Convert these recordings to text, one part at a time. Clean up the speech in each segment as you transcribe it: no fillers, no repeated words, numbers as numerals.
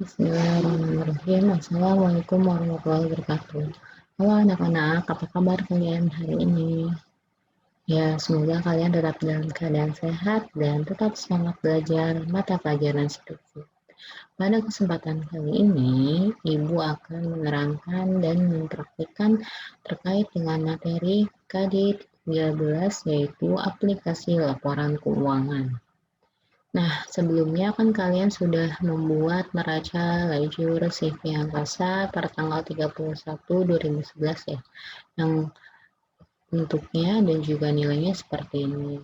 Bismillahirrahmanirrahim. Assalamualaikum warahmatullahi wabarakatuh. Halo anak-anak, apa kabar kalian hari ini? Ya, semoga kalian tetap dalam keadaan sehat dan tetap semangat belajar mata pelajaran seperti. Pada kesempatan kali ini, Ibu akan menerangkan dan mempraktikkan terkait dengan materi KD 13 yaitu aplikasi laporan keuangan. Nah, sebelumnya kan kalian sudah membuat neraca lajur CV angkasa per tanggal 31/2011 ya, yang bentuknya dan juga nilainya seperti ini.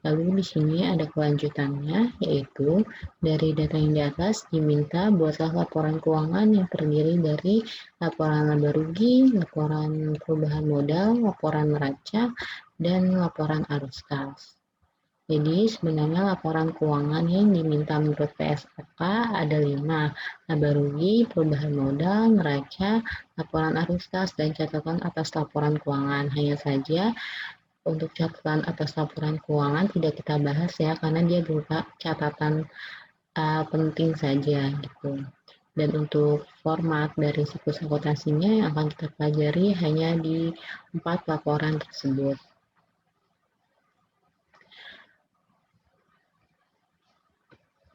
Lalu di sini ada kelanjutannya, yaitu dari data yang di atas diminta buatlah laporan keuangan yang terdiri dari laporan laba rugi, laporan perubahan modal, laporan neraca, dan laporan arus kas. Jadi sebenarnya laporan keuangan yang diminta menurut PSOK ada 5, laba rugi, perubahan modal, neraca, laporan arus kas, dan catatan atas laporan keuangan. Hanya saja untuk catatan atas laporan keuangan tidak kita bahas ya, karena dia berupa catatan penting saja gitu. Dan untuk format dari siklus akuntansinya yang akan kita pelajari hanya di 4 laporan tersebut.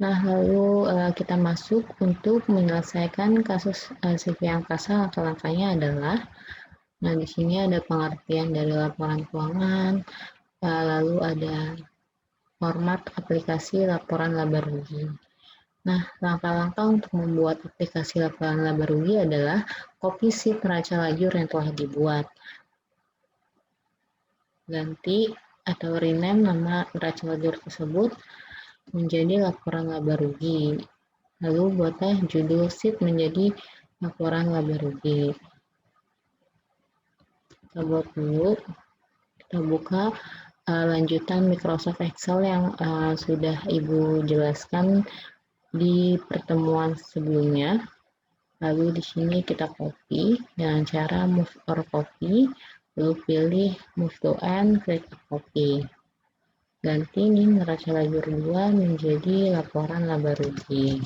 Nah, lalu kita masuk untuk menyelesaikan kasus CV angkasa. Langkah-langkahnya adalah, nah di sini ada pengertian dari laporan keuangan, lalu ada format aplikasi laporan laba rugi. Nah, langkah-langkah untuk membuat aplikasi laporan laba rugi adalah copy sheet neraca lajur yang telah dibuat. Ganti atau rename nama neraca lajur tersebut menjadi laporan laba rugi. Lalu buatlah judul sheet menjadi laporan laba rugi. Kita buat dulu, kita buka lanjutan Microsoft Excel yang sudah Ibu jelaskan di pertemuan sebelumnya. Lalu di sini kita copy dengan cara move or copy, lalu pilih move to end, klik copy. Ganti ini neraca lajur 2 menjadi laporan laba rugi.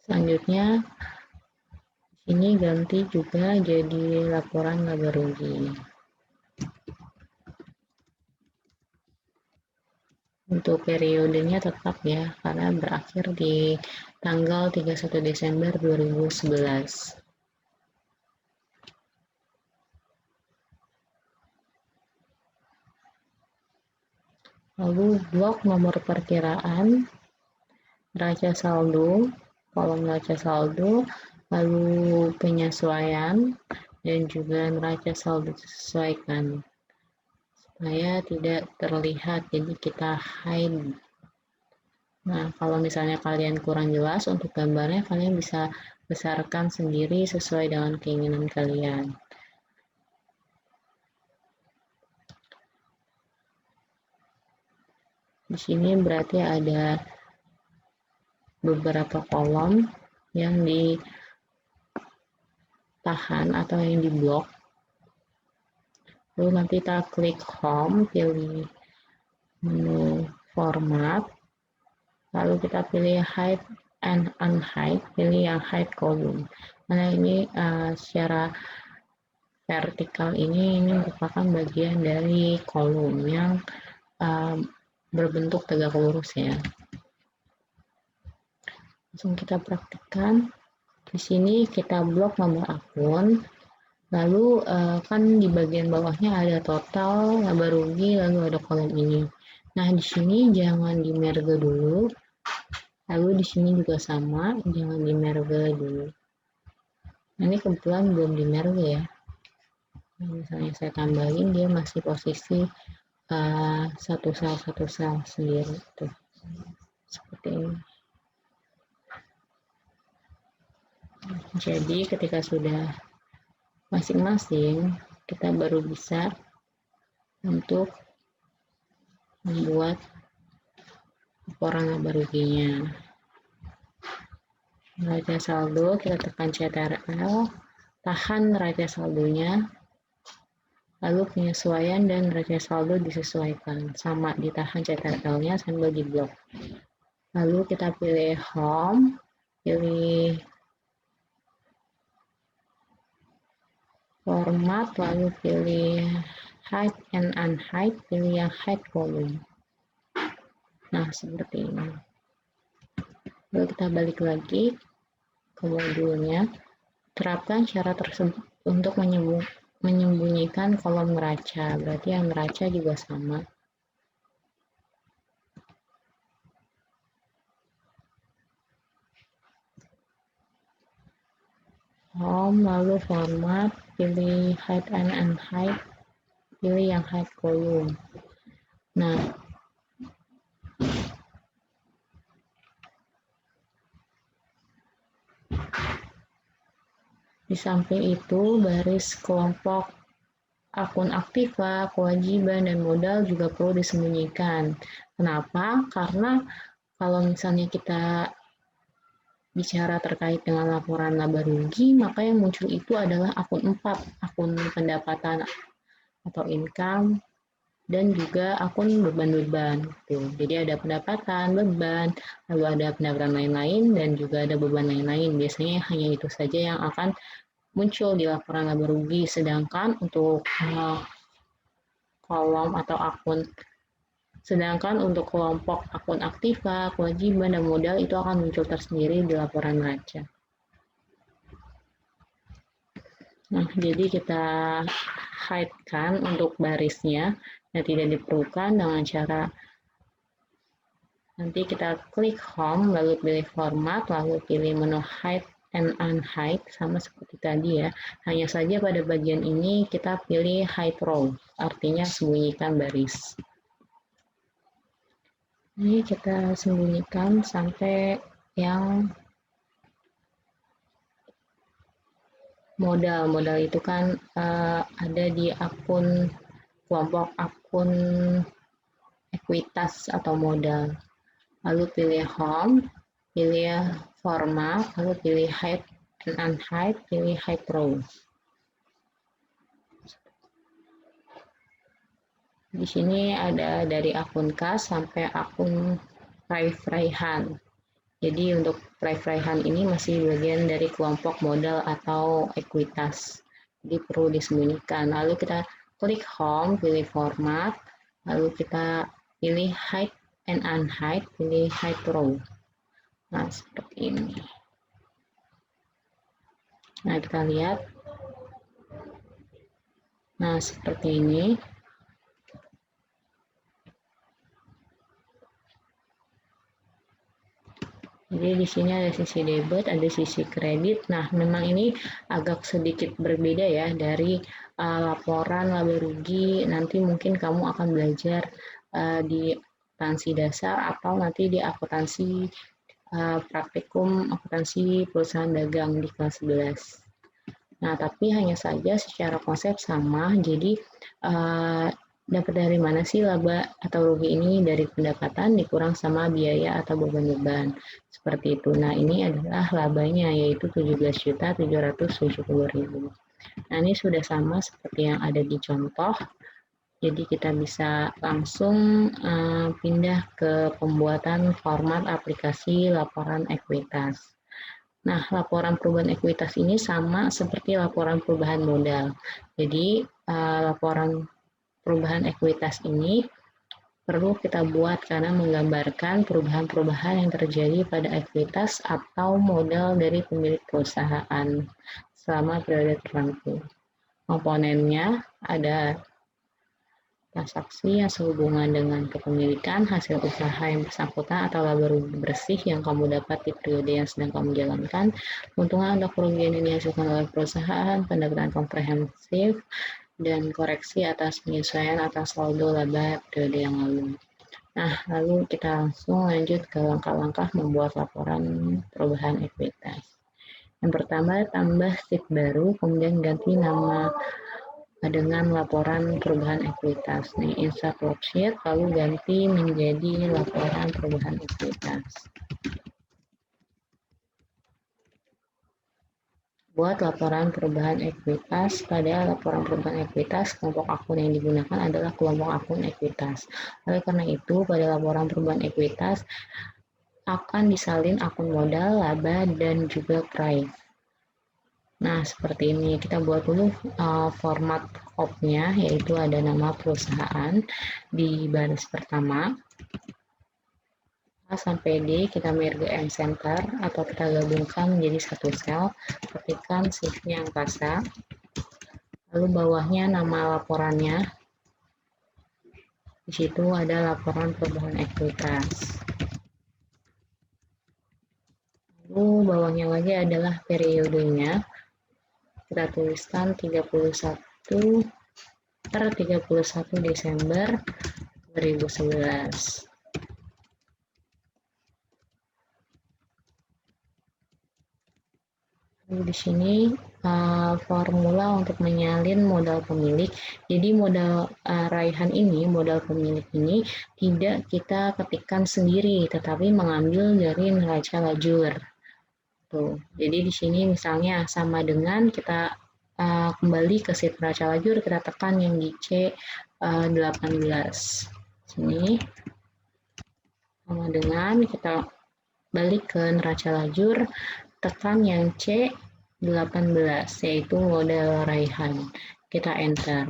Selanjutnya ini ganti juga jadi laporan laba rugi. Untuk periodenya tetap ya, karena berakhir di tanggal 31 Desember 2011. Lalu blok nomor perkiraan, neraca saldo, kolom neraca saldo, lalu penyesuaian, dan juga neraca saldo disesuaikan. Supaya tidak terlihat, jadi kita hide. Nah, kalau misalnya kalian kurang jelas untuk gambarnya, kalian bisa besarkan sendiri sesuai dengan keinginan kalian. Di sini berarti ada beberapa kolom yang ditahan atau yang diblok. Lalu nanti kita klik home, pilih menu format, lalu kita pilih hide and unhide, pilih yang hide column. Nah ini secara vertikal ini merupakan bagian dari kolom yang berbentuk tegak lurus ya. Langsung kita praktikkan. Di sini kita blok nomor akun, lalu kan di bagian bawahnya ada total, laba rugi, lalu ada kolom ini. Nah di sini jangan di merge dulu, lalu di sini juga sama, jangan di merge dulu. Nah, ini kebetulan belum di merge ya. Nah, misalnya saya tambahin, dia masih posisi satu sel sendiri tuh, seperti ini. Jadi ketika sudah masing-masing, kita baru bisa untuk membuat laporan laba ruginya. Neraca saldo, kita tekan CTRL, tahan neraca saldonya, Lalu penyesuaian dan neraca saldo disesuaikan, sama ditahan CTL-nya sambil diblok. Lalu kita pilih home, pilih format, lalu pilih hide and unhide, pilih yang hide column. Nah, seperti ini. Lalu kita balik lagi ke modulnya. Terapkan cara tersebut untuk menyembunyikan kolom neraca. Berarti yang neraca juga sama. Home, lalu format, pilih hide and unhide, pilih yang hide column. Nah, di samping itu baris kelompok akun aktiva, kewajiban, dan modal juga perlu disembunyikan. Kenapa? Karena kalau misalnya kita bicara terkait dengan laporan laba rugi, maka yang muncul itu adalah akun 4, akun pendapatan atau income, dan juga akun beban-beban. Jadi ada pendapatan, beban, lalu ada pendapatan lain-lain, dan juga ada beban lain-lain. Biasanya hanya itu saja yang akan muncul di laporan laba rugi, sedangkan untuk kolom atau akun sedangkan untuk kelompok akun aktiva, kewajiban, dan modal itu akan muncul tersendiri di laporan neraca. Nah, jadi kita hide-kan untuk barisnya yang tidak diperlukan dengan cara nanti kita klik home, lalu pilih format, lalu pilih menu hide and unhide, sama seperti tadi ya. Hanya saja pada bagian ini kita pilih hide row, artinya sembunyikan baris. Ini kita sembunyikan sampai yang modal. Modal itu kan ada di akun kelompok akun ekuitas atau modal. Lalu pilih home, pilih format, lalu pilih hide and unhide, pilih hide row. Di sini ada dari akun kas sampai akun Raihan. Jadi untuk Raihan ini masih bagian dari kelompok modal atau ekuitas. Jadi perlu disembunyikan. Lalu kita klik home, pilih format, lalu kita pilih hide and unhide, pilih hide row. Nah, seperti ini. Nah, kita lihat. Nah, seperti ini. Jadi di sini ada sisi debit, ada sisi kredit. Nah, memang ini agak sedikit berbeda ya dari laporan laba rugi. Nanti mungkin kamu akan belajar di akuntansi dasar atau nanti di akuntansi praktikum akuntansi perusahaan dagang di kelas 11. Nah, tapi hanya saja secara konsep sama. Jadi dapat dari mana sih laba atau rugi ini? Dari pendapatan dikurang sama biaya atau beban-beban. Seperti itu. Nah, ini adalah labanya yaitu 17.770.000. Nah, ini sudah sama seperti yang ada di contoh. Jadi kita bisa langsung pindah ke pembuatan format aplikasi laporan ekuitas. Nah, laporan perubahan ekuitas ini sama seperti laporan perubahan modal. Jadi, laporan perubahan ekuitas ini perlu kita buat karena menggambarkan perubahan-perubahan yang terjadi pada ekuitas atau modal dari pemilik perusahaan selama periode tertentu. Komponennya ada transaksi yang sehubungan dengan kepemilikan, hasil usaha yang bersangkutan atau laba rugi bersih yang kamu dapat di periode yang sedang kamu jalankan, keuntungan atau kerugian yang dihasilkan oleh perusahaan, pendapatan komprehensif, dan koreksi atas penyesuaian atas saldo laba periode yang lalu. Nah, lalu kita langsung lanjut ke langkah-langkah membuat laporan perubahan ekuitas. Yang pertama, tambah sheet baru, kemudian ganti nama dengan laporan perubahan ekuitas. Nih, insert worksheet, lalu ganti menjadi laporan perubahan ekuitas. buat laporan perubahan ekuitas. Pada laporan perubahan ekuitas, kelompok akun yang digunakan adalah kelompok akun ekuitas. Oleh karena itu, pada laporan perubahan ekuitas akan disalin akun modal, laba, dan juga price. Nah, seperti ini. Kita buat dulu format opnya, yaitu ada nama perusahaan di baris pertama. A sampai D kita merge and center atau kita gabungkan menjadi satu sel, ketikkan shift-nya angkasa, lalu bawahnya nama laporannya, di situ ada laporan perubahan ekuitas, lalu bawahnya lagi adalah periodenya, kita tuliskan 31 Desember 2011. Di sini formula untuk menyalin modal pemilik. Jadi modal raihan ini, modal pemilik ini tidak kita ketikkan sendiri, tetapi mengambil dari neraca lajur. Tuh. Jadi di sini misalnya sama dengan kita kembali ke sheet neraca lajur, kita tekan yang di C18. Sini sama dengan kita balik ke neraca lajur, tekan yang C18, yaitu modal raihan. Kita enter.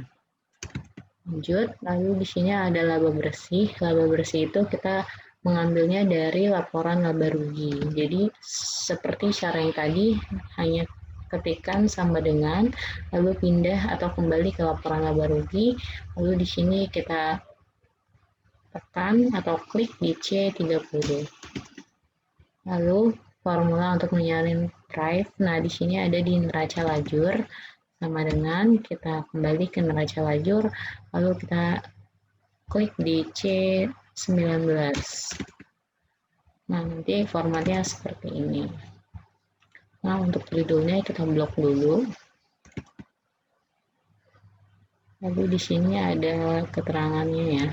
Lanjut, lalu di sini ada laba bersih. Laba bersih itu kita mengambilnya dari laporan laba rugi. Jadi seperti cara yang tadi, hanya ketikkan sama dengan, lalu pindah atau kembali ke laporan laba rugi, lalu di sini kita tekan atau klik di C30. Lalu formula untuk menyalin price, nah di sini ada di neraca lajur, sama dengan kita kembali ke neraca lajur, lalu kita klik di C19. Nah, nanti formatnya seperti ini. Nah, untuk judulnya kita blok dulu. Lalu di sini ada keterangannya ya,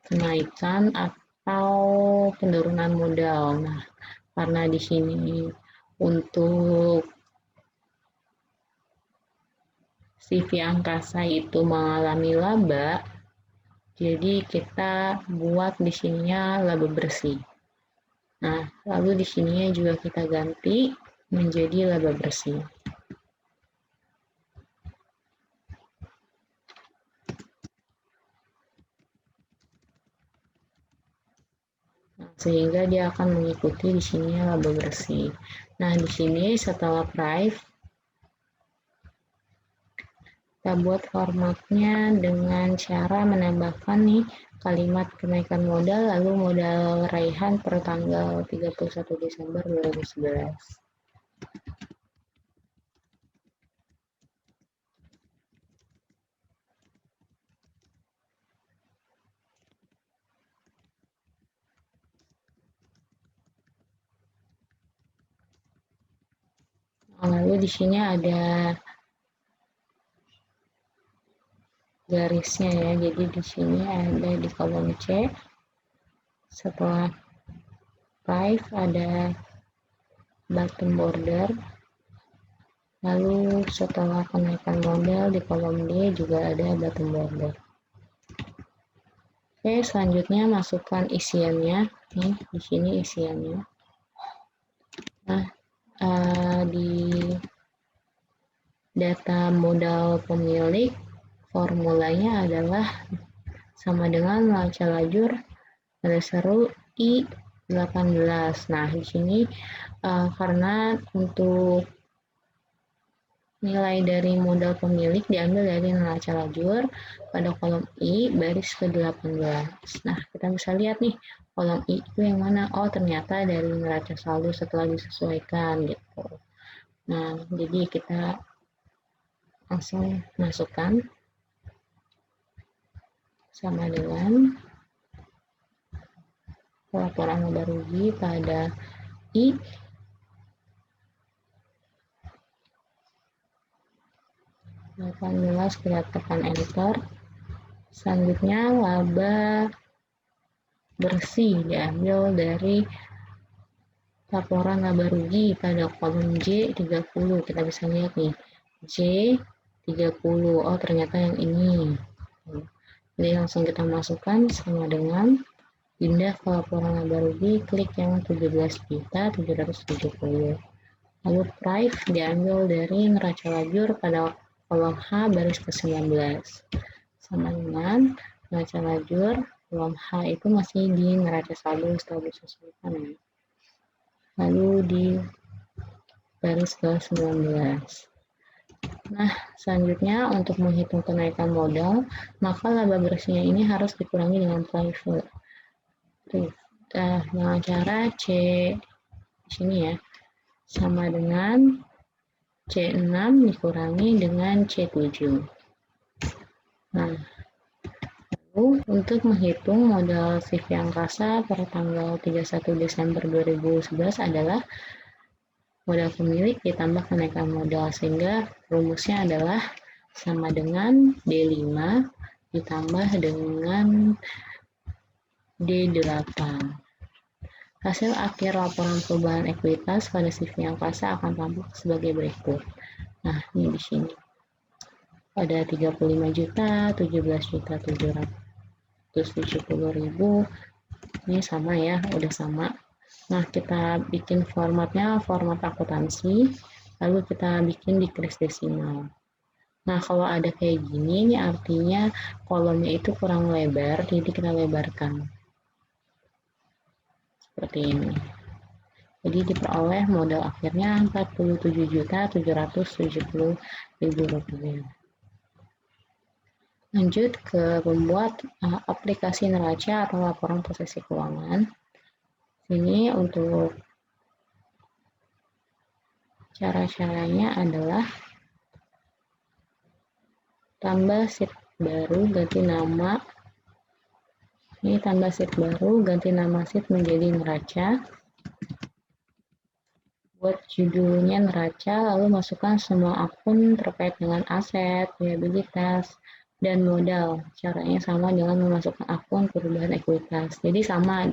kenaikan atau penurunan modal. Nah, karena di sini untuk CV angkasa itu mengalami laba, jadi kita buat di sininya laba bersih. Nah, lalu di sininya juga kita ganti menjadi laba bersih. Nah, sehingga dia akan mengikuti di sininya laba bersih. Nah, di sini setelah price, kita buat formatnya dengan cara menambahkan nih kalimat kenaikan modal, lalu modal raihan per tanggal 31 Desember 2011. Lalu di sini ada garisnya ya, jadi di sini ada di kolom C, setelah price ada bottom border, lalu setelah kenaikan modal di kolom D juga ada bottom border. Oke, selanjutnya masukkan isiannya, nih di sini isiannya. Nah, di data modal pemilik, formulanya adalah sama dengan neraca lajur pada seru I18. Nah, di sini karena untuk nilai dari modal pemilik diambil dari neraca lajur pada kolom I baris ke-18. Nah, kita bisa lihat nih, kolom I itu yang mana? Oh, ternyata dari neraca saldo setelah disesuaikan gitu. Nah, jadi kita langsung masukkan sama dengan laporan laba rugi pada I 18, kita tekan enter. Selanjutnya laba bersih diambil dari Laporan laba rugi pada kolom J 30. Kita bisa lihat nih, J 30. Oh, ternyata yang ini. Jadi langsung kita masukkan sama dengan pindah ke laporan laba rugi, klik yang 17.770. Lalu price diambil dari neraca lajur pada kolom H baris ke-19. Sama dengan neraca lajur kolom H itu masih di neraca saldo setelah disesuaikan ya. Lalu di baris ke-19. Nah, selanjutnya untuk menghitung kenaikan modal, maka laba bersihnya ini harus dikurangi dengan private. Dengan cara C di sini ya, sama dengan C6 dikurangi dengan C7. Nah, lalu untuk menghitung modal CV angkasa pada tanggal 31 Desember 2011 adalah modal pemilik ditambah kenaikan modal, sehingga rumusnya adalah sama dengan D5 ditambah dengan D8. Hasil akhir laporan perubahan ekuitas pada CV angkasa akan tampak sebagai berikut. Nah, ini di sini. Pada 35 juta, 17 juta 770.000. Ini sama ya, udah sama. Nah, kita bikin formatnya format akuntansi, lalu kita bikin di kris desimal. Nah, kalau ada kayak gini, ini artinya kolomnya itu kurang lebar, jadi kita lebarkan. Seperti ini. Jadi diperoleh modal akhirnya 47.770.000 rupiah. Lanjut ke membuat aplikasi neraca atau laporan posisi keuangan. Ini untuk cara-caranya adalah tambah sheet baru, ganti nama. Ini tambah sheet baru, ganti nama sheet menjadi neraca. Buat judulnya neraca, lalu masukkan semua akun terkait dengan aset, liabilitas, dan modal. Caranya sama dengan memasukkan akun perubahan ekuitas. Jadi sama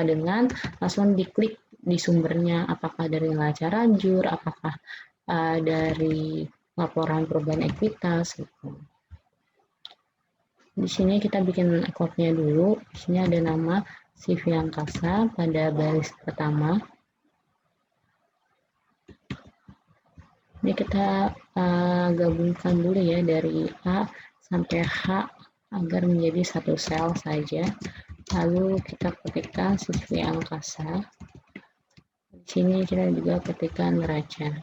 dengan langsung diklik di sumbernya, apakah dari neraca lajur, apakah dari laporan perubahan ekuitas gitu. Di sini kita bikin akunnya dulu. Di sini ada nama CV angkasa pada baris pertama. Ini kita gabungkan dulu ya dari A sampai H agar menjadi satu sel saja. Lalu kita ketikkan CV angkasa. Di sini kita juga ketikkan neraca.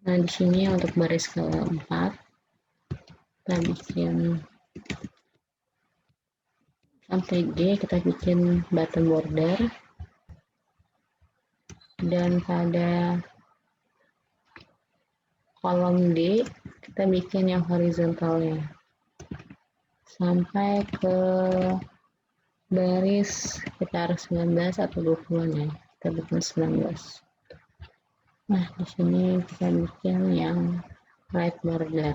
Nah, di sini untuk baris keempat kita bikin sampai G, kita bikin button border. Dan pada kolom D kita bikin yang horizontalnya sampai ke baris sekitar 19 atau 20-an ya, kita bikin 19. Nah, di sini kita bikin yang right border.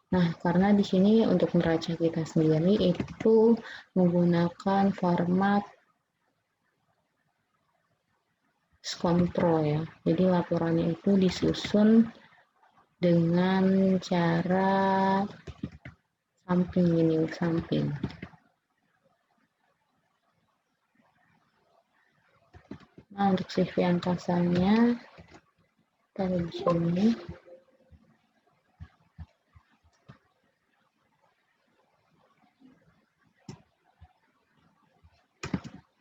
Nah, karena di sini untuk neraca kita sendiri itu menggunakan format kontrol ya. Jadi laporannya itu disusun dengan cara samping ini, samping. Nah, untuk CV angkasanya taruh di sini.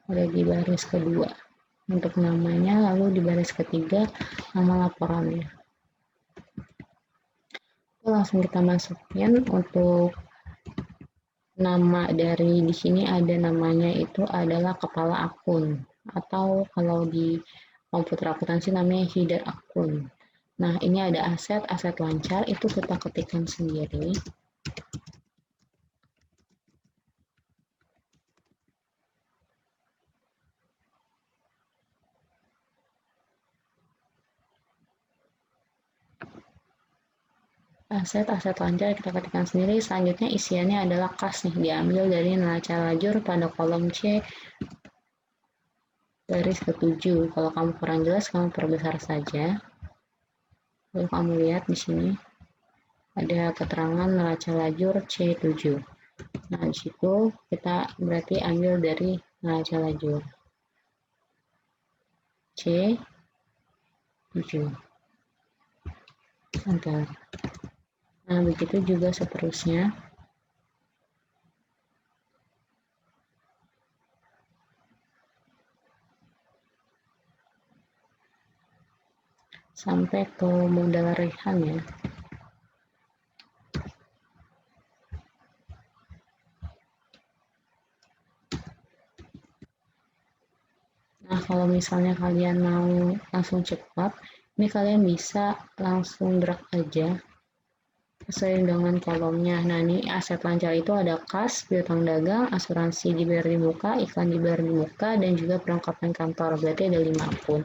Ada di baris kedua untuk namanya, lalu di baris ketiga nama laporannya. Langsung kita masukin untuk nama dari di sini, ada namanya itu adalah kepala akun, atau kalau di komputer akuntansi namanya header akun. Nah, ini ada aset lancar, itu kita ketikkan sendiri. Aset lancar kita ketikkan sendiri. Selanjutnya isiannya adalah kas nih, diambil dari neraca lajur pada kolom C baris ke-7. Kalau kamu kurang jelas, kamu perbesar saja. Lalu kamu lihat di sini ada keterangan neraca lajur C7. Nah, di situ kita berarti ambil dari neraca lajur C7. Enter. Nah, begitu juga seterusnya. Sampai ke modal rehan ya. Nah, kalau misalnya kalian mau langsung cepat, ini kalian bisa langsung drag aja sesuai dengan kolomnya. Nah, ini aset lancar itu ada kas, piutang dagang, asuransi dibayar di muka, iklan dibayar di muka, dan juga perlengkapan kantor. Berarti ada 5 akun.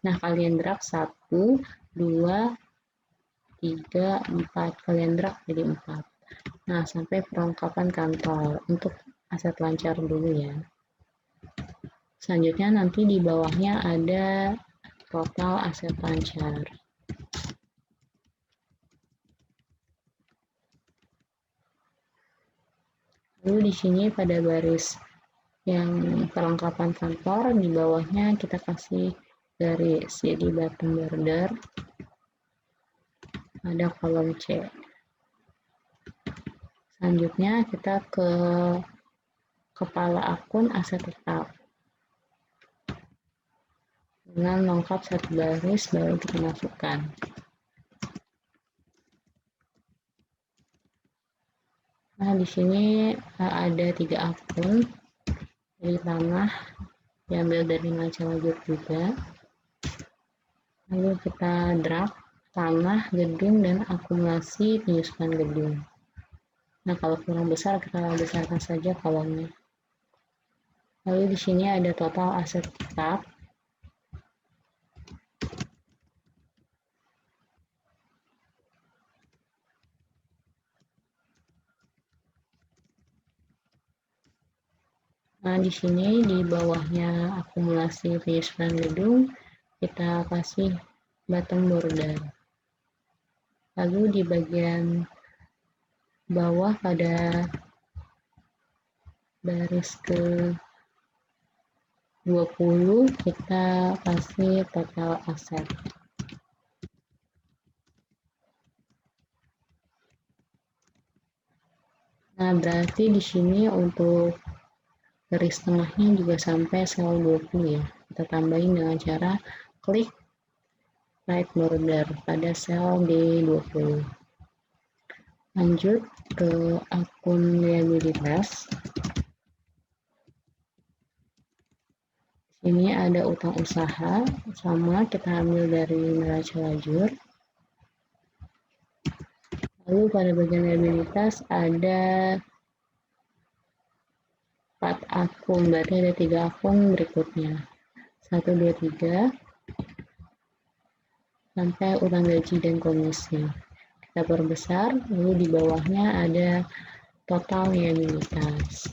Nah, kalian drag 1, 2, 3, 4. Kalian drag jadi 4. Nah, sampai perlengkapan kantor. Untuk aset lancar dulu ya. Selanjutnya nanti di bawahnya ada total aset lancar. Lalu di sini pada baris yang perlengkapan kantor, di bawahnya kita kasih garis, jadi bottom border, ada kolom C. Selanjutnya kita ke kepala akun aset tetap. Dengan lengkap satu baris baru kita masukkan. Nah, di sini ada 3 akun. Dari tanah diambil dari neraca lajur juga. Lalu kita drag tanah, gedung, dan akumulasi penyusunan gedung. Nah, kalau kurang besar, kita besarkan saja kolomnya. Lalu di sini ada total aset tetap. Nah, di sini di bawahnya akumulasi penyusunan gedung, kita kasih bottom border. Lalu di bagian bawah pada baris ke 20 kita kasih total aset. Nah, berarti di sini untuk garis tengahnya juga sampai sel 20 ya. Kita tambahin dengan cara klik right border pada sel D20. Lanjut ke akun liabilitas. Ini ada utang usaha, sama kita ambil dari neraca lajur. Lalu pada bagian liabilitas ada 4 akun, berarti ada 3 akun berikutnya. 1, 2, 3, sampai utang gaji dan komisi. Kita perbesar, lalu di bawahnya ada total liabilitas.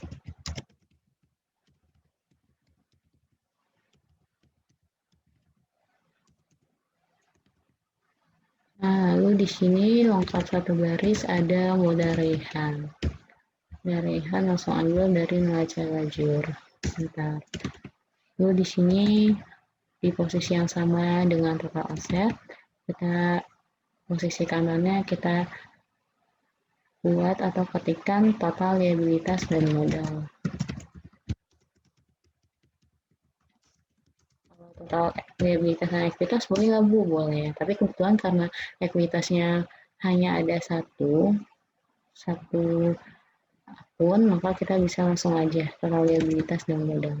Nah, lalu di sini lengkap satu baris ada modal rehan. Modal rehan langsung ambil dari neraca lajur. Bentar. Lalu di sini di posisi yang sama dengan total aset, kita posisi kanannya kita buat atau ketikkan total liabilitas dan modal. Total liabilitas dan ekuitas boleh nggak Bu? Boleh. Tapi kebetulan karena ekuitasnya hanya ada satu akun, maka kita bisa langsung aja total liabilitas dan modal.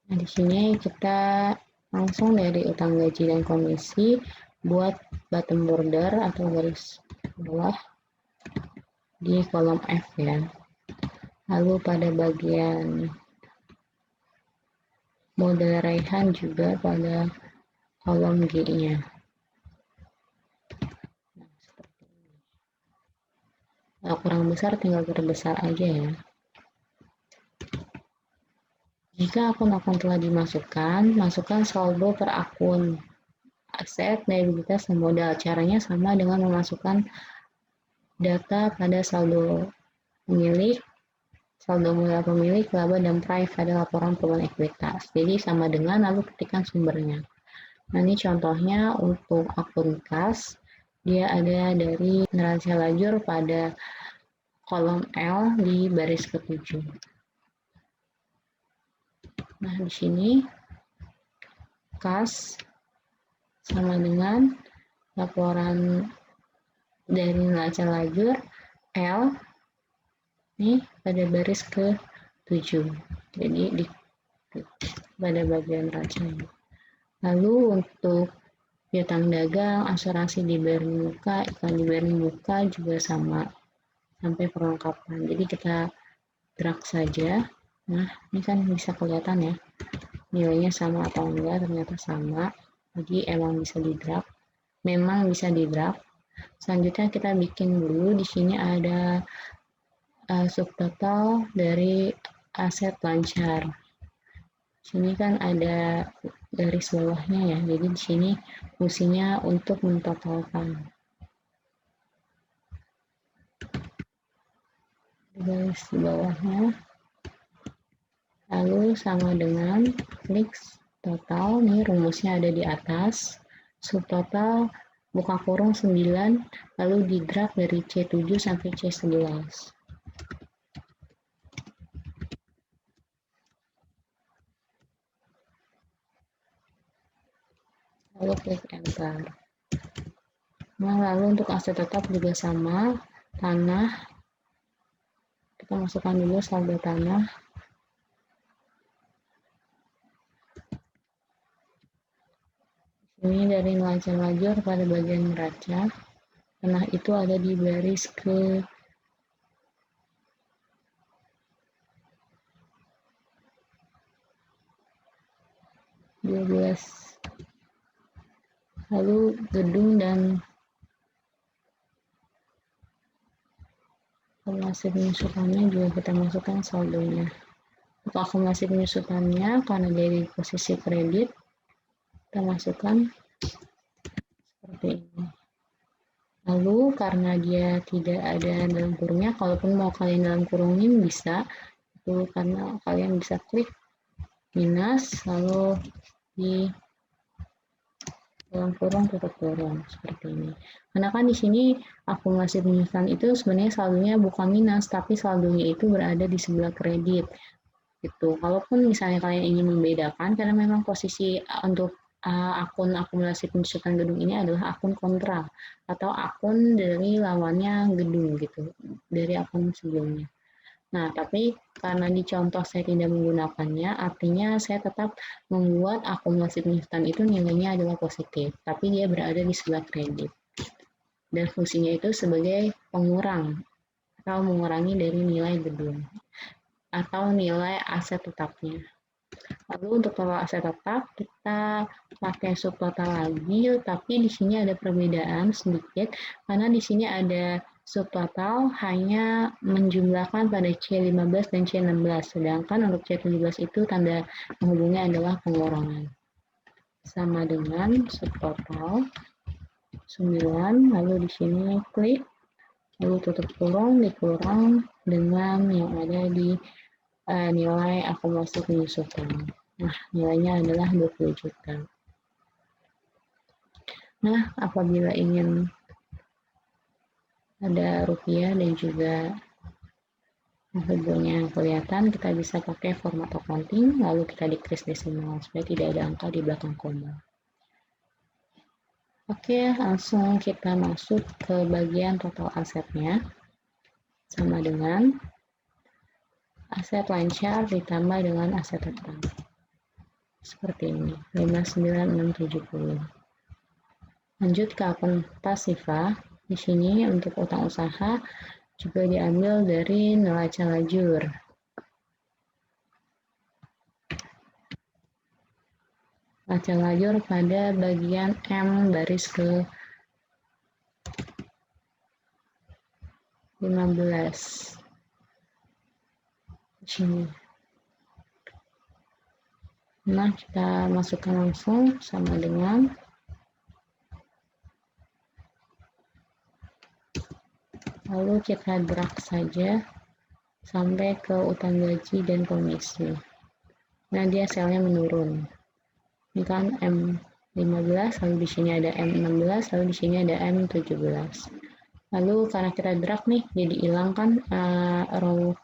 Nah, di sini kita langsung dari utang gaji dan komisi buat bottom border atau garis bawah di kolom F ya. Lalu pada bagian modal rehan juga pada kolom G-nya. Kalau kurang besar tinggal perbesar aja ya. jika akun-akun telah dimasukkan, masukkan saldo per akun, aset, liabilitas, dan modal. Caranya sama dengan memasukkan data pada saldo pemilik, saldo modal pemilik, laba, dan price pada laporan perubahan ekuitas. Jadi sama dengan, lalu ketikkan sumbernya. Nah, ini contohnya untuk akun kas, dia ada dari neraca lajur pada kolom L di baris ke-7. Nah, di sini kas sama dengan laporan dari neraca lajur L ini pada baris ke-7. Jadi pada bagian neraca. Lalu untuk piutang dagang, asuransi diberi muka, iklan diberi muka juga sama sampai perlengkapan. Jadi kita drag saja. Nah, ini kan bisa kelihatan ya nilainya sama atau enggak, ternyata sama. Jadi emang bisa di drag, memang bisa di drag. Selanjutnya kita bikin dulu, di sini ada subtotal dari aset lancar. Sini kan ada garis bawahnya ya, jadi di sini fungsinya untuk mentotalkan. Garis bawahnya lalu sama dengan klik total, nih rumusnya ada di atas, subtotal buka kurung 9, lalu di drag dari C7 sampai C11. Lalu klik enter. Nah, lalu untuk aset tetap juga sama, tanah, kita masukkan dulu saldo tanah. Ini dari neraca lajur pada bagian neraca. Tanah itu ada di baris ke 12. Lalu gedung dan akumulasi penyusutannya juga kita masukkan saldonya. Untuk akumulasi penyusutannya, karena dari posisi kredit, kita masukkan seperti ini. Lalu karena dia tidak ada dalam kurungnya, kalaupun mau kalian dalam kurungin bisa, itu karena kalian bisa klik minus, lalu di dalam kurung tutup kurung seperti ini. Karena kan di sini akumulasi penyusutan itu sebenarnya saldonya bukan minus, tapi saldonya itu berada di sebelah kredit. Gitu. Kalaupun misalnya kalian ingin membedakan, karena memang posisi untuk akun akumulasi penyusutan gedung ini adalah akun kontra atau akun dari lawannya gedung gitu, dari akun sebelumnya. Nah, tapi karena di contoh saya tidak menggunakannya, artinya saya tetap membuat akumulasi penyusutan itu nilainya adalah positif, tapi dia berada di sebelah kredit. Dan fungsinya itu sebagai pengurang atau mengurangi dari nilai gedung atau nilai aset tetapnya. Lalu untuk total aset tetap, kita pakai subtotal lagi, tapi di sini ada perbedaan sedikit, karena di sini ada subtotal hanya menjumlahkan pada C15 dan C16, sedangkan untuk C17 itu tanda penghubungnya adalah pengurangan. Sama dengan subtotal 9, lalu di sini klik, lalu tutup kurung, dikurang dengan yang ada di nilai akumulasi penyusutan. Nah, nilainya adalah 20 juta. Nah, apabila ingin ada rupiah dan juga hasilnya yang kelihatan, kita bisa pakai format accounting, lalu kita decrease desimal supaya tidak ada angka di belakang koma. Oke, langsung kita masuk ke bagian total asetnya. Sama dengan aset lancar ditambah dengan aset tetap. Seperti ini, 59670. Lanjut ke akun pasifa. Di sini untuk utang usaha juga diambil dari neraca lajur. Neraca lajur pada bagian M baris ke 15. Di sini. Nah, kita masukkan langsung sama dengan, lalu kita drag saja sampai ke utang gaji dan komisi. Nah, dia selnya menurun. Ini kan M15, lalu di sini ada M16, lalu di sini ada M17. Lalu karena kita drag nih, jadi hilang kan row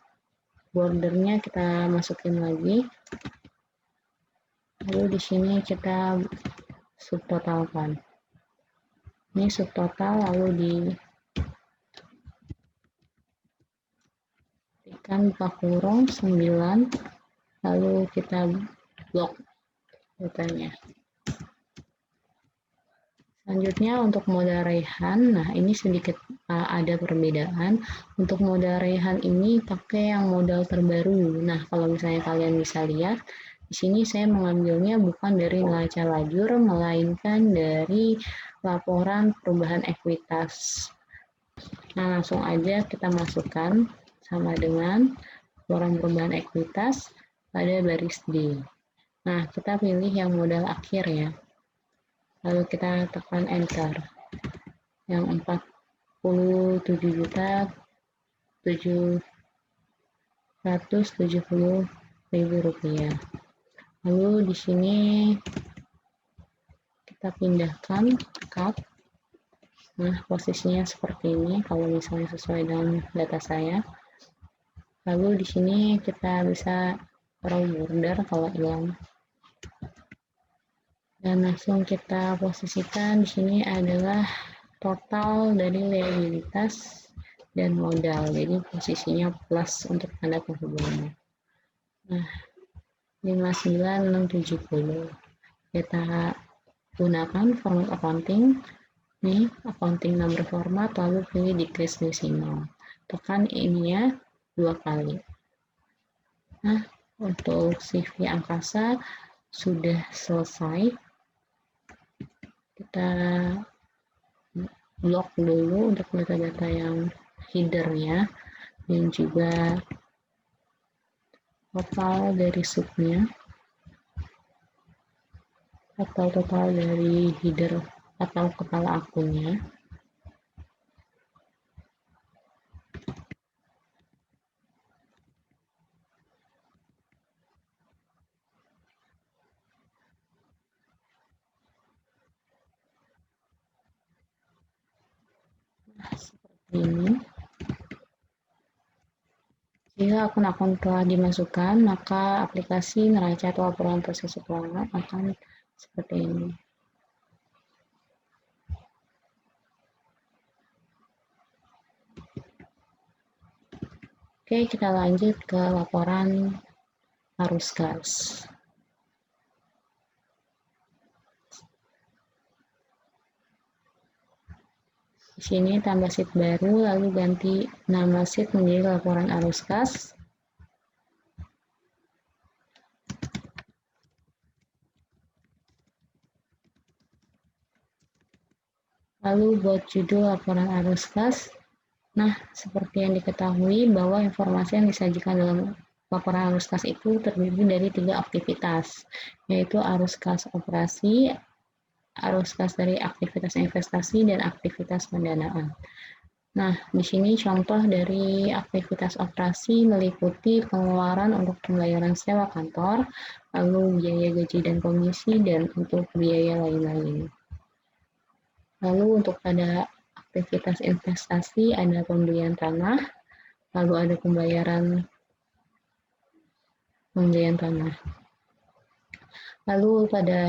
bordernya, kita masukin lagi. Lalu di sini kita subtotalkan. Ini subtotal, lalu diberikan buka kurung 9, lalu kita blok datanya. Selanjutnya untuk modal rehan, nah ini sedikit ada perbedaan. Untuk modal rehan ini pakai yang modal terbaru. Nah, kalau misalnya kalian bisa lihat, di sini saya mengambilnya bukan dari neraca lajur, melainkan dari laporan perubahan ekuitas. Nah, langsung aja kita masukkan sama dengan laporan perubahan ekuitas pada baris D. Nah, kita pilih yang modal akhir ya. Lalu kita tekan enter. Yang 47.770.000 rupiah. Lalu di sini kita pindahkan cut. Nah, posisinya seperti ini kalau misalnya sesuai dengan data saya. Lalu di sini kita bisa row border kalau hilang. Dan langsung kita posisikan di sini adalah total dari liabilitas dan modal. Jadi posisinya plus untuk tanda penghubungan. Nah, 59670. Kita gunakan format accounting. Nih, accounting number format, lalu pilih decrease decimal. Tekan ininya 2 kali. Nah, untuk CV angkasa sudah selesai. Kita blok dulu untuk data-data yang headernya dan juga total dari subnya atau total dari header atau kepala akunnya. Nah, seperti ini. Jika akun-akun telah dimasukkan, maka aplikasi neraca atau laporan proses keuangan akan seperti ini. Oke, kita lanjut ke laporan arus gas. Di sini tambah sheet baru, lalu ganti nama sheet menjadi laporan arus gas. Lalu buat judul laporan arus gas. Nah, seperti yang diketahui bahwa informasi yang disajikan dalam laporan arus kas itu terdiri dari 3 aktivitas, yaitu arus kas operasi, arus kas dari aktivitas investasi, dan aktivitas pendanaan. Nah, di sini contoh dari aktivitas operasi meliputi pengeluaran untuk pembayaran sewa kantor, lalu biaya gaji dan komisi, dan untuk biaya lain-lain. Lalu untuk pada aktivitas investasi ada pembelian tanah, lalu ada pembelian tanah. Lalu pada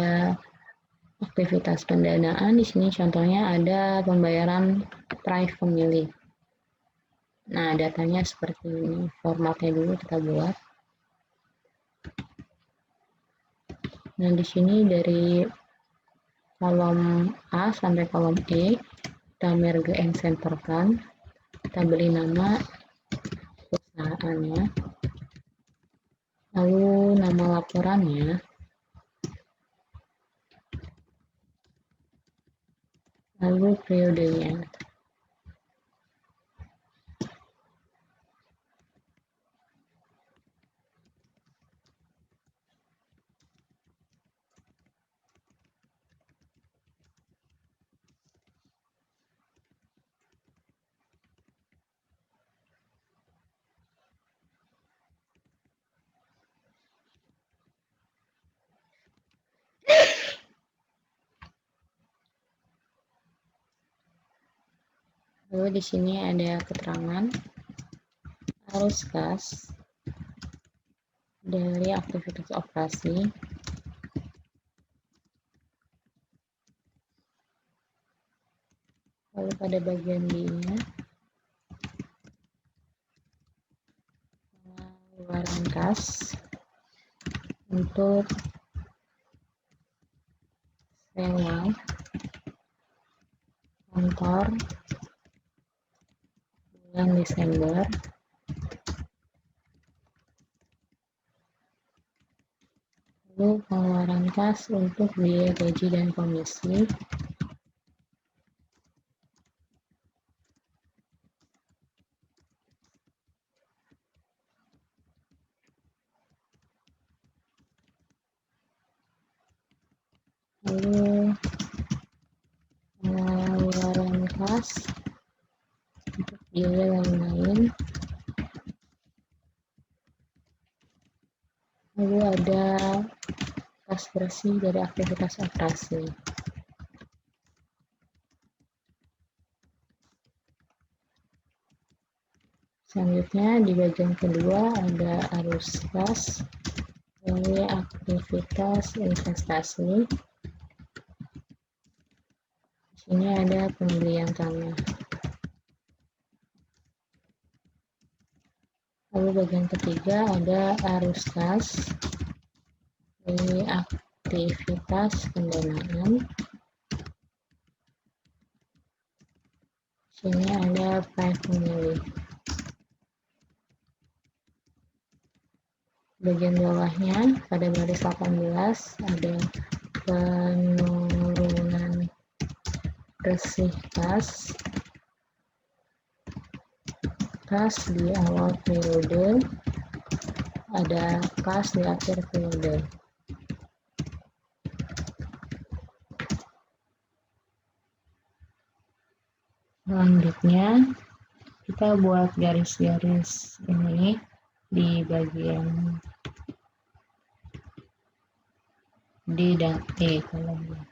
aktivitas pendanaan di sini contohnya ada pembayaran prive pemilik. Nah, datanya seperti ini. Formatnya dulu kita buat. Nah, di sini dari kolom A sampai kolom E kita merge and centerkan. Kita beri nama perusahaannya. Lalu nama laporannya. Lalu periodenya. Lalu di sini ada keterangan arus kas dari aktivitas operasi. Lalu pada bagian B-nya pengeluaran kas untuk sewa kantor bulan Desember, lalu pengeluaran kas untuk biaya gaji dan komisi, lalu pengeluaran kas untuk biaya lain-lain, lalu ada kas bersih dari aktivitas operasi. Selanjutnya di bagian kedua ada arus kas dari aktivitas investasi. Di sini ada pembelian tanah. Lalu bagian ketiga ada arus kas dari aktivitas pendanaan. Di sini ada file pemilih. Bagian bawahnya pada baris 18 ada penurunan bersih kas di awal periode, ada kas di akhir periode. Selanjutnya kita buat garis-garis ini di bagian D dan E kolomnya.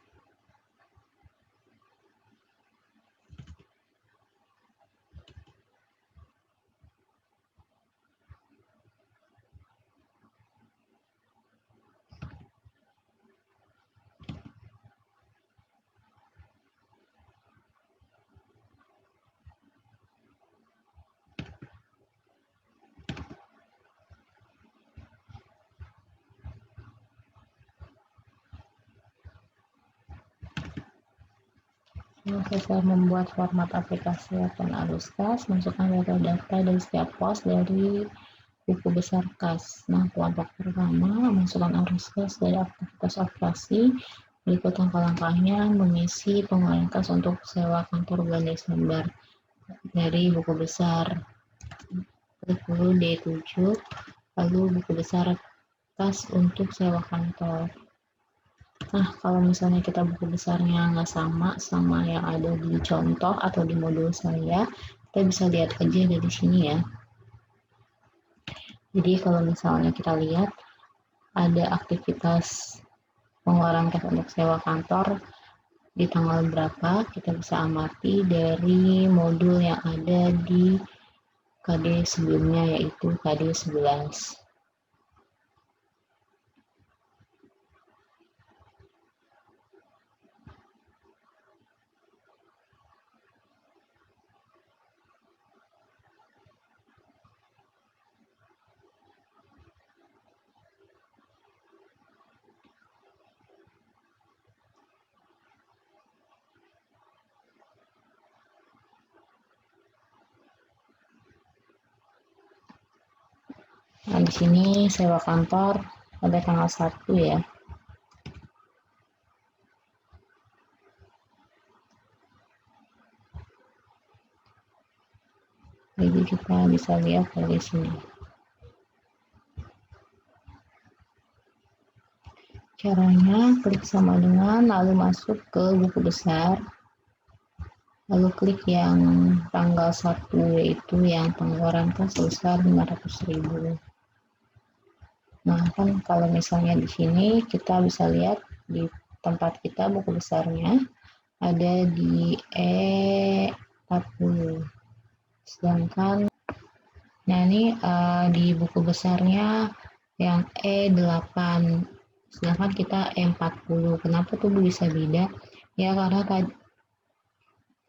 Setelah membuat format aplikasi akun arus kas, masukkan data-data dari setiap pos dari buku besar kas. Nah, kelompok pertama, masukkan arus kas dari aktivitas operasi. Berikut langkah-langkahnya mengisi pengeluaran kas untuk sewa kantor bulan Desember dari buku besar. Klik dulu D7, lalu buku besar kas untuk sewa kantor. Nah, kalau misalnya kita buku besarnya nggak sama yang ada di contoh atau di modul saya, kita bisa lihat aja dari sini ya. Jadi kalau misalnya kita lihat ada aktivitas pengeluaran kas untuk sewa kantor di tanggal berapa, kita bisa amati dari modul yang ada di KD sebelumnya, yaitu KD 11. Nah, di sini sewa kantor pada tanggal 1 ya. Jadi kita bisa lihat dari sini. Caranya klik sama dengan, lalu masuk ke buku besar, lalu klik yang tanggal 1, yaitu yang pengeluaran kas sebesar 500.000. Nah, kan kalau misalnya di sini kita bisa lihat di tempat kita buku besarnya ada di E40. Sedangkan, nah ini di buku besarnya yang E8, sedangkan kita E40. Kenapa tuh bisa beda? Ya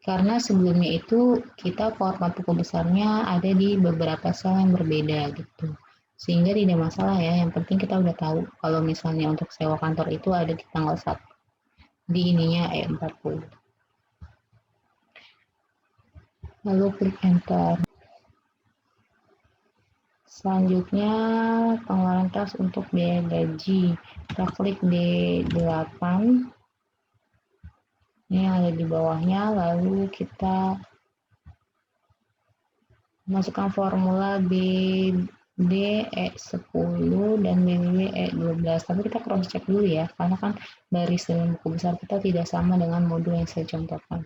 karena sebelumnya itu kita format buku besarnya ada di beberapa sel yang berbeda gitu. Sehingga tidak masalah ya, yang penting kita udah tahu kalau misalnya untuk sewa kantor itu ada di tanggal 1. Di ininya E40. Lalu klik enter. Selanjutnya pengeluaran kas untuk biaya gaji. Kita klik D8. Ini yang ada di bawahnya, lalu kita masukkan formula BD E10 dan BBB E12. Tapi kita cross check dulu ya, karena kan dari dalam buku besar kita tidak sama dengan modul yang saya contohkan.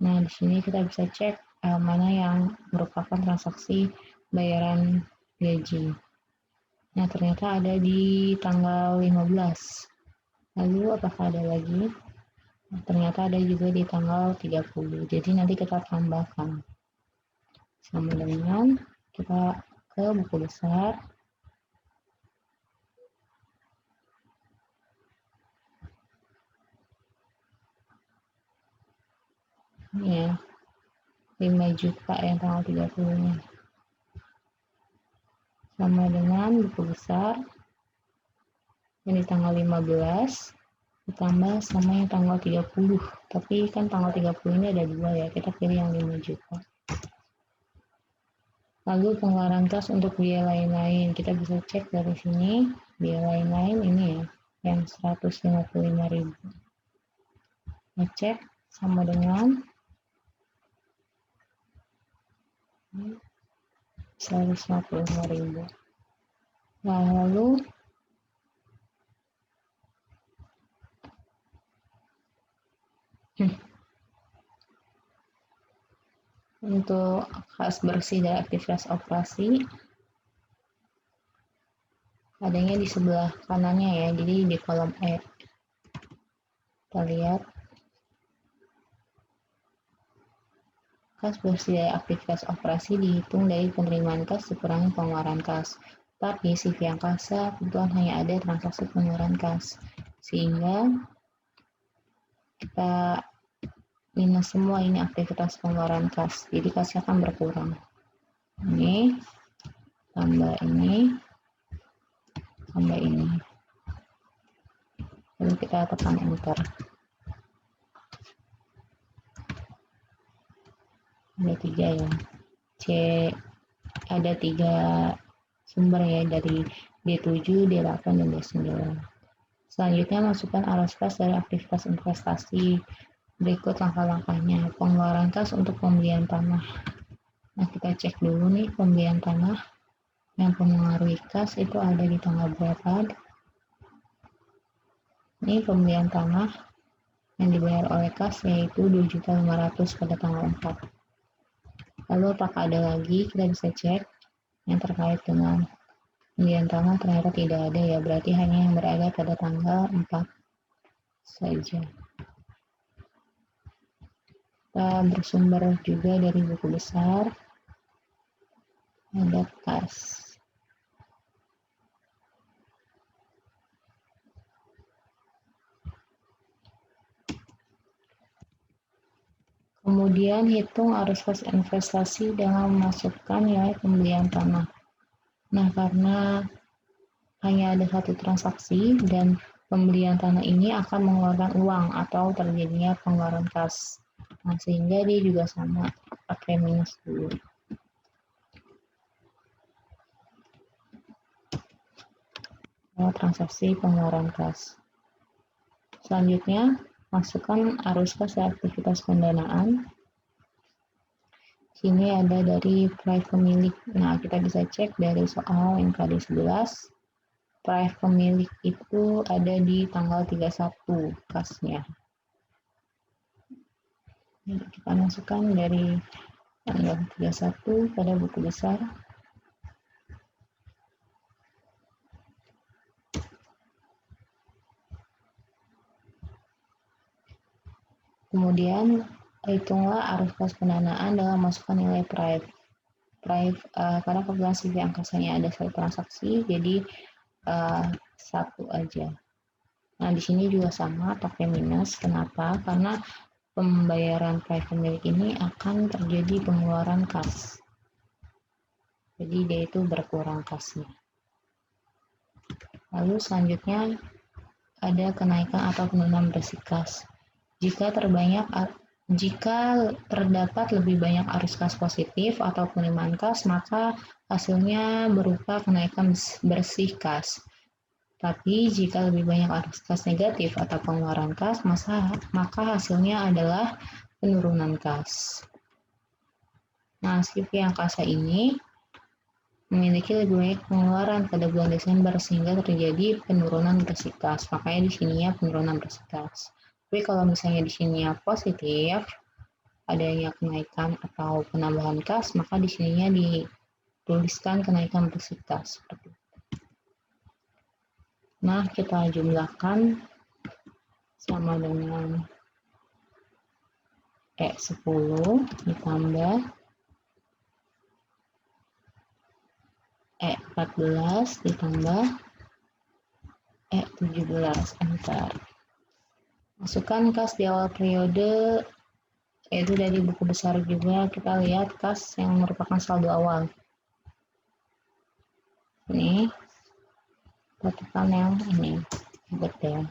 Nah, di sini kita bisa cek mana yang merupakan transaksi bayaran gaji. Nah, ternyata ada di tanggal 15. Lalu apakah ada lagi? Nah, ternyata ada juga di tanggal 30. Jadi nanti kita tambahkan. Sama dengan kita ke buku besar. Ini ya, 5 juta yang tanggal 30-nya. Sama dengan buku besar yang di tanggal 15 ditambah sama yang tanggal 30. Tapi kan tanggal 30 ini ada 2 ya, kita pilih yang 5 juta. Lalu pengeluaran kas untuk biaya lain-lain, kita bisa cek dari sini. Biaya lain-lain ini ya, yang 155.000. Ngecek sama dengan 155.000. Nah, lalu untuk kas bersih dan aktivitas operasi adanya di sebelah kanannya ya, jadi di kolom E. Kita lihat kas bersih dan aktivitas operasi dihitung dari penerimaan kas dikurangi pengeluaran kas. Tapi CV angkasa kebetulan hanya ada transaksi pengeluaran kas, sehingga kita minus semua ini aktivitas pengeluaran kas, jadi kasnya akan berkurang. Ini tambah ini tambah ini, lalu kita tekan enter. Ada 3 ya, ada 3 sumber ya, dari D7, D8, dan D9. Selanjutnya masukkan arus kas dari aktivitas investasi. Berikut langkah-langkahnya. Pengeluaran kas untuk pembelian tanah. Nah, kita cek dulu nih pembelian tanah yang mempengaruhi kas itu ada di tanggal berapa. Ini pembelian tanah yang dibayar oleh kas yaitu 2.500.000 pada tanggal 4. Lalu apakah ada lagi? Kita bisa cek yang terkait dengan pembelian tanah, ternyata tidak ada ya, berarti hanya yang berada pada tanggal 4 saja. Kita bersumber juga dari buku besar, ada kas. Kemudian hitung arus kas investasi dengan memasukkan nilai pembelian tanah. Nah, karena hanya ada satu transaksi dan pembelian tanah ini akan mengeluarkan uang atau terjadinya pengeluaran kas. Nah, sehingga dia juga sama, pakai minus dulu. Transaksi pengeluaran kas. Selanjutnya, masukkan arus kas dan aktivitas pendanaan. Sini ada dari prive pemilik. Nah, kita bisa cek dari soal yang tadi 11. Prive pemilik itu ada di tanggal 31 kasnya. Jadi kita masukkan dari tanggal 31 pada buku besar. Kemudian Hitunglah arus kas pendanaan dalam masukkan nilai karena kebetulan CV angkasanya ada satu transaksi, jadi satu aja. Nah, di sini juga sama pakai minus. Kenapa? Karena pembayaran private milik ini akan terjadi pengeluaran kas. Jadi dia itu berkurang kasnya. Lalu selanjutnya ada kenaikan atau penurunan bersih kas. Jika terdapat lebih banyak arus kas positif atau penerimaan kas, maka hasilnya berupa kenaikan bersih kas. Tapi jika lebih banyak arus kas negatif atau pengeluaran kas, maka hasilnya adalah penurunan kas. Nah, CV angkasa ini memiliki lebih banyak pengeluaran pada bulan Desember sehingga terjadi penurunan bersih kas. Makanya di sininya penurunan bersih kas. Tapi kalau misalnya di sininya positif, adanya kenaikan atau penambahan kas, maka di sininya dituliskan kenaikan bersih kas seperti itu. Nah, kita jumlahkan sama dengan E10 ditambah E14 ditambah E17, enter. Masukkan kas di awal periode, yaitu dari buku besar juga kita lihat kas yang merupakan saldo awal. Ini, tekan yang ini, detail.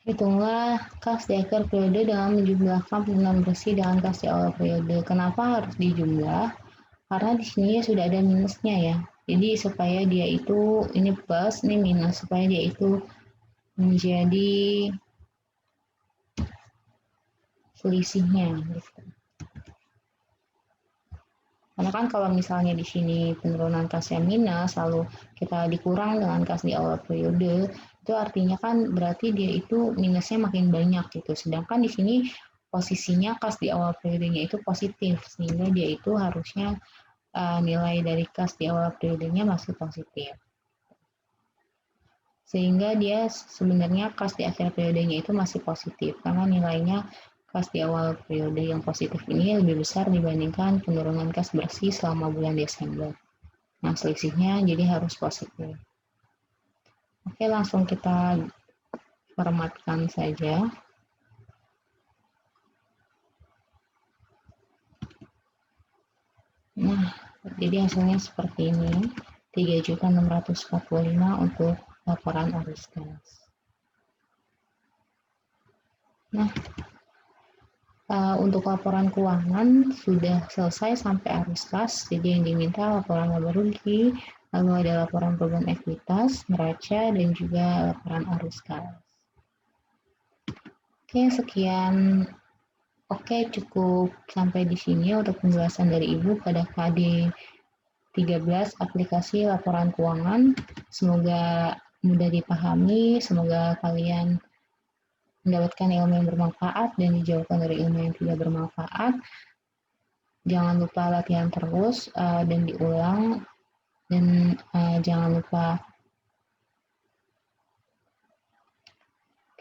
Hitunglah kas di akhir periode dengan menjumlahkan penurunan bersih dengan kas di awal periode. Kenapa harus dijumlah? Karena di sini sudah ada minusnya ya. Jadi supaya dia itu ini plus, ini minus, supaya dia itu menjadi selisihnya gitu. Karena kan kalau misalnya di sini penurunan kasnya minus, lalu kita dikurang dengan kas di awal periode, itu artinya kan berarti dia itu minusnya makin banyak gitu. Sedangkan di sini posisinya kas di awal periodenya itu positif, sehingga dia itu harusnya nilai dari kas di awal periodenya masih positif. Sehingga dia sebenarnya kas di akhir periodenya itu masih positif, karena nilainya kas di awal periode yang positif ini lebih besar dibandingkan penurunan kas bersih selama bulan Desember. Nah, selisihnya jadi harus positif. Oke, langsung kita formatkan saja. Nah, jadi hasilnya seperti ini. 3.645 untuk laporan arus kas. Nah, untuk laporan keuangan sudah selesai sampai arus kas, jadi yang diminta laporan laba rugi, lalu ada laporan program ekuitas, neraca, dan juga laporan arus kas. Oke, sekian. Oke, cukup sampai di sini untuk penjelasan dari Ibu pada KD 13 aplikasi laporan keuangan. Semoga mudah dipahami, semoga kalian mendapatkan ilmu yang bermanfaat dan dijauhkan dari ilmu yang tidak bermanfaat. Jangan lupa latihan terus dan diulang, dan jangan lupa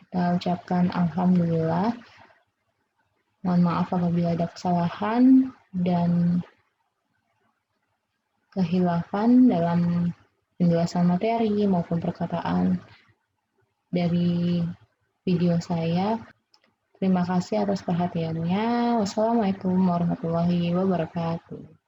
kita ucapkan alhamdulillah. Mohon maaf apabila ada kesalahan dan kehilafan dalam penjelasan materi maupun perkataan dari video saya. Terima kasih atas perhatiannya. Wassalamualaikum warahmatullahi wabarakatuh.